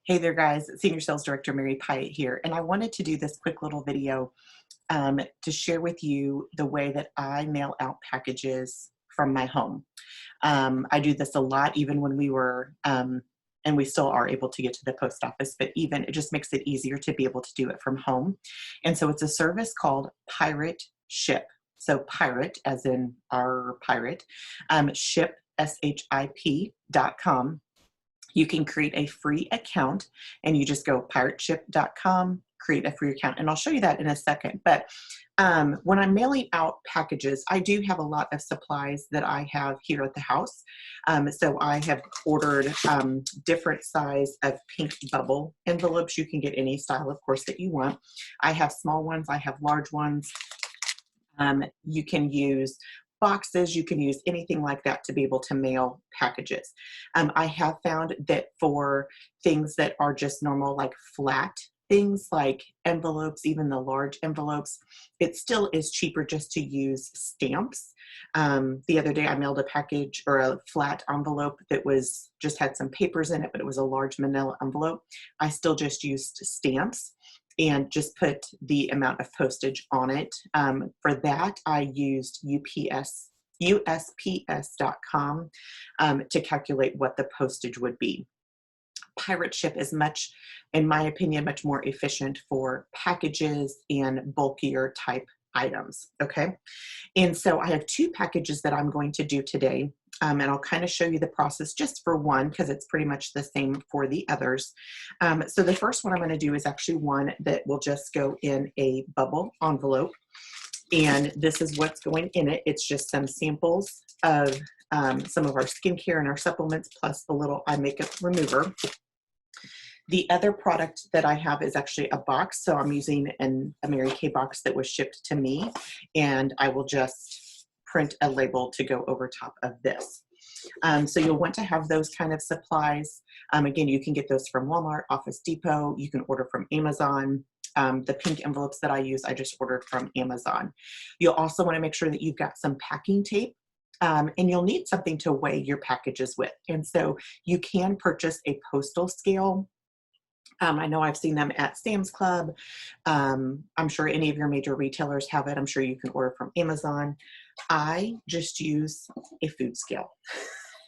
Hey there guys, Senior Sales Director Mary Piatt here, and I wanted to do this quick little video to share with you the way that I mail out packages from my home. I do this a lot even when we were, and we still are able to get to the post office, but even it just makes it easier to be able to do it from home. And so it's a service called Pirate Ship. So pirate, as in our pirate, ship, SHIP.com. You can create a free account and you just go pirateship.com, create a free account. And I'll show you that in a second. But when I'm mailing out packages, I do have a lot of supplies that I have here at the house. So I have ordered different size of pink bubble envelopes. You can get any style, of course, that you want. I have small ones, I have large ones. You can use boxes, you can use anything like that to be able to mail packages. I have found that for things that are just normal, like flat things like envelopes, even the large envelopes, it still is cheaper just to use stamps. The other day I mailed a package or a flat envelope that was just had some papers in it, but it was a large manila envelope. I still just used stamps and just put the amount of postage on it. For that, I used USPS.com to calculate what the postage would be. Pirate Ship is much, in my opinion, much more efficient for packages and bulkier type items, okay? And so I have two packages that I'm going to do today, and I'll kind of show you the process just for one because it's pretty much the same for the others. So the first one I'm going to do is actually one that will just go in a bubble envelope, and this is what's going in it. It's just some samples of some of our skincare and our supplements plus a little eye makeup remover. The other product that I have is actually a box. So I'm using a Mary Kay box that was shipped to me, and I will just print a label to go over top of this. So you'll want to have those kind of supplies. Again, you can get those from Walmart, Office Depot. You can order from Amazon. The pink envelopes that I use, I just ordered from Amazon. You'll also want to make sure that you've got some packing tape. And you'll need something to weigh your packages with. And so you can purchase a postal scale. I know I've seen them at Sam's Club. I'm sure any of your major retailers have it. I'm sure you can order from Amazon. I just use a food scale.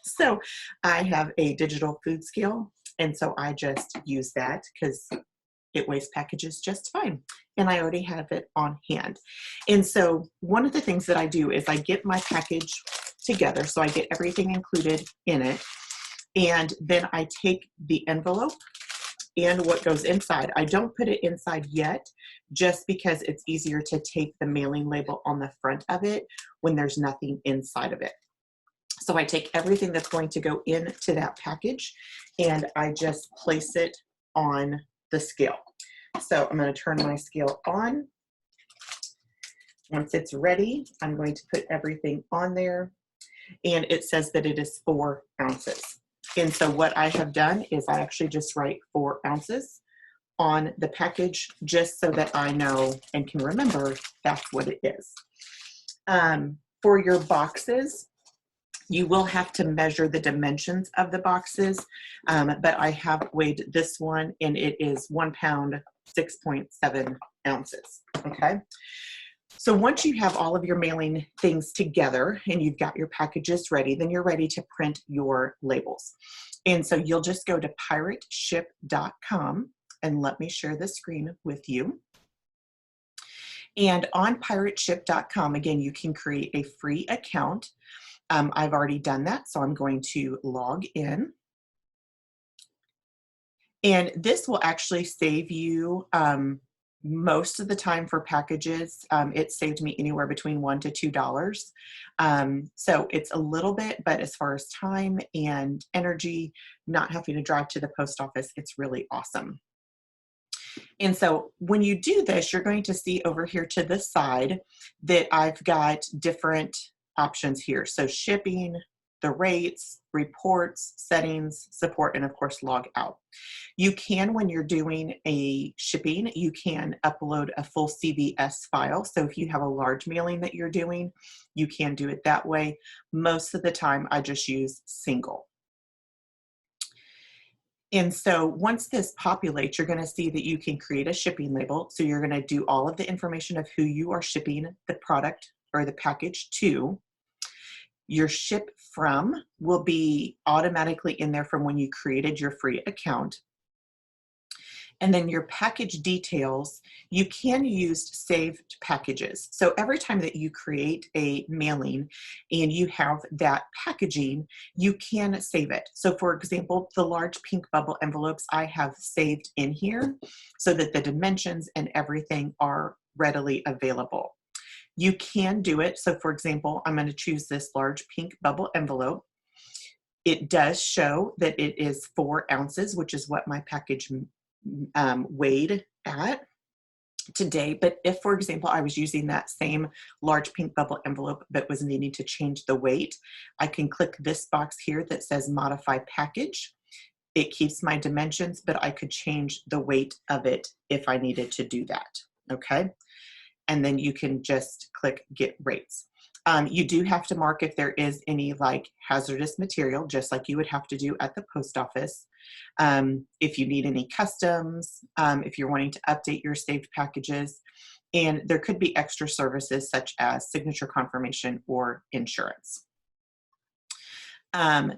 So I have a digital food scale. And so I just use that because it weighs packages just fine. And I already have it on hand. And so one of the things that I do is I get my package together. So I get everything included in it. And then I take the envelope and what goes inside. I don't put it inside yet, just because it's easier to tape the mailing label on the front of it when there's nothing inside of it. So I take everything that's going to go into that package and I just place it on the scale. So I'm going to turn my scale on. Once it's ready, I'm going to put everything on there, and it says that it is 4 ounces. And so what I have done is I actually just write 4 ounces on the package just so that I know and can remember that's what it is. For your boxes, you will have to measure the dimensions of the boxes, but I have weighed this one and it is 1 pound, 6.7 ounces, okay? So once you have all of your mailing things together and you've got your packages ready, then you're ready to print your labels. And so you'll just go to pirateship.com, and let me share the screen with you. And on pirateship.com, again, you can create a free account. I've already done that, so I'm going to log in. And this will actually save you most of the time for packages. It saved me anywhere between $1 to $2. So it's a little bit, but as far as time and energy, not having to drive to the post office, it's really awesome. And so when you do this, you're going to see over here to the side that I've got different options here. So shipping, the rates, reports, settings, support, and of course log out. You can, when you're doing a shipping, you can upload a full CVS file. So if you have a large mailing that you're doing, you can do it that way. Most of the time I just use single. And so once this populates, you're going to see that you can create a shipping label. So you're going to do all of the information of who you are shipping the product or the package to. Your ship from will be automatically in there from when you created your free account. And then your package details, you can use saved packages. So every time that you create a mailing and you have that packaging, you can save it. So for example, the large pink bubble envelopes I have saved in here so that the dimensions and everything are readily available. You can do it. So for example, I'm going to choose this large pink bubble envelope. It does show that it is 4 ounces, which is what my package weighed at today. But if, for example, I was using that same large pink bubble envelope but was needing to change the weight, I can click this box here that says modify package. It keeps my dimensions, but I could change the weight of it if I needed to do that. Okay. And then you can just click get rates. You do have to mark if there is any like hazardous material, just like you would have to do at the post office. If you need any customs, if you're wanting to update your saved packages, and there could be extra services such as signature confirmation or insurance.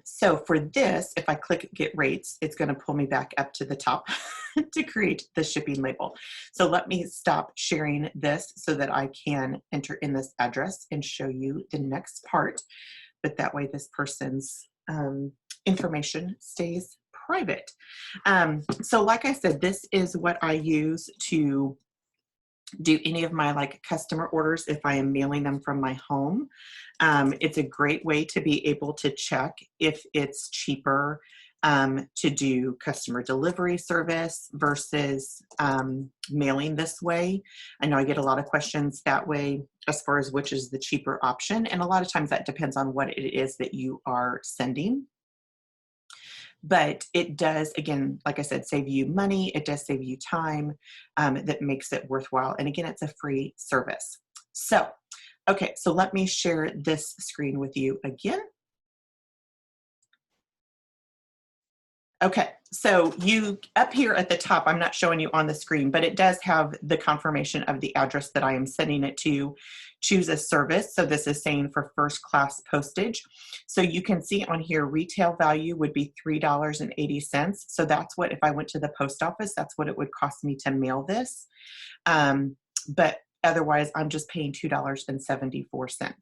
So for this, if I click get rates, it's going to pull me back up to the top to create the shipping label. So let me stop sharing this so that I can enter in this address and show you the next part. But that way this person's information stays private. So like I said, this is what I use to do any of my like customer orders if I am mailing them from my home. It's a great way to be able to check if it's cheaper to do customer delivery service versus mailing this way. I know I get a lot of questions that way as far as which is the cheaper option. And a lot of times that depends on what it is that you are sending. But it does, again, like I said, save you money. It does save you time that makes it worthwhile. And again, it's a free service. So, okay, so let me share this screen with you again. Okay, so you up here at the top, I'm not showing you on the screen, but it does have the confirmation of the address that I am sending it to. Choose a service. So this is saying for first class postage. So you can see on here, retail value would be $3.80. So that's what, if I went to the post office, that's what it would cost me to mail this. But otherwise, I'm just paying $2.74.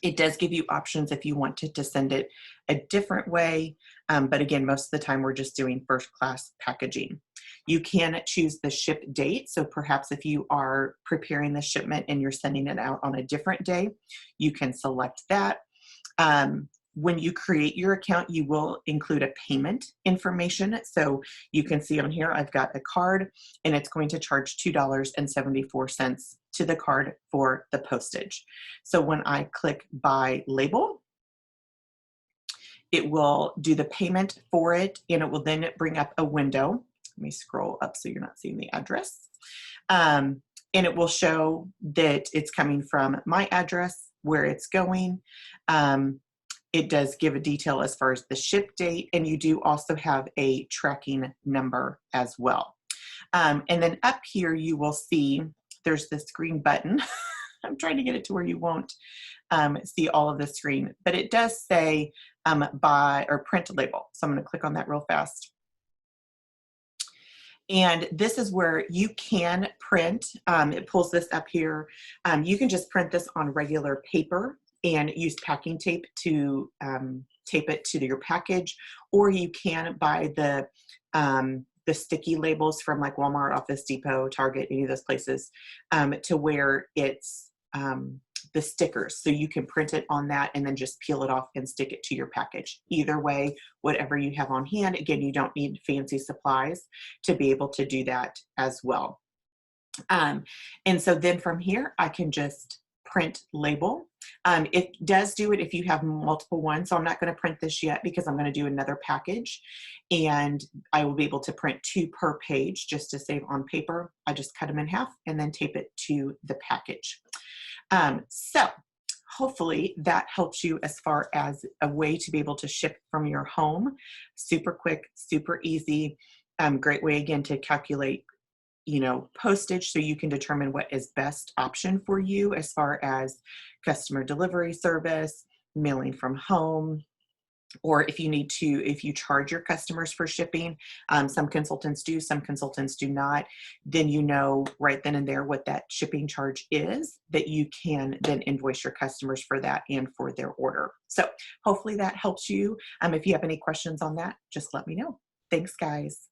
It does give you options if you wanted to send it a different way. But again, most of the time we're just doing first class packaging. You can choose the ship date. So perhaps if you are preparing the shipment and you're sending it out on a different day, you can select that. When you create your account, you will include a payment information. So you can see on here, I've got a card and it's going to charge $2.74 to the card for the postage. So when I click buy label, it will do the payment for it and it will then bring up a window. Let me scroll up so you're not seeing the address. And it will show that it's coming from my address, where it's going. It does give a detail as far as the ship date, and you do also have a tracking number as well. And then up here, you will see there's this green button. I'm trying to get it to where you won't see all of the screen, but it does say buy or print label. So I'm going to click on that real fast. And this is where you can print. It pulls this up here. You can just print this on regular paper and use packing tape to tape it to your package, or you can buy the sticky labels from like Walmart, Office Depot, Target, any of those places, to where it's the stickers. So you can print it on that and then just peel it off and stick it to your package. Either way, whatever you have on hand. Again, you don't need fancy supplies to be able to do that as well. And so then from here, I can just print label. It does do it if you have multiple ones. So I'm not going to print this yet because I'm going to do another package and I will be able to print 2 per page just to save on paper. I just cut them in half and then tape it to the package. So hopefully that helps you as far as a way to be able to ship from your home. Super quick, super easy. Great way again to calculate, postage, so you can determine what is best option for you as far as customer delivery service, mailing from home, or if you charge your customers for shipping. Some consultants do, some consultants do not. Then right then and there what that shipping charge is, that you can then invoice your customers for that and for their order. So hopefully that helps you. If you have any questions on that, just let me know. Thanks, guys.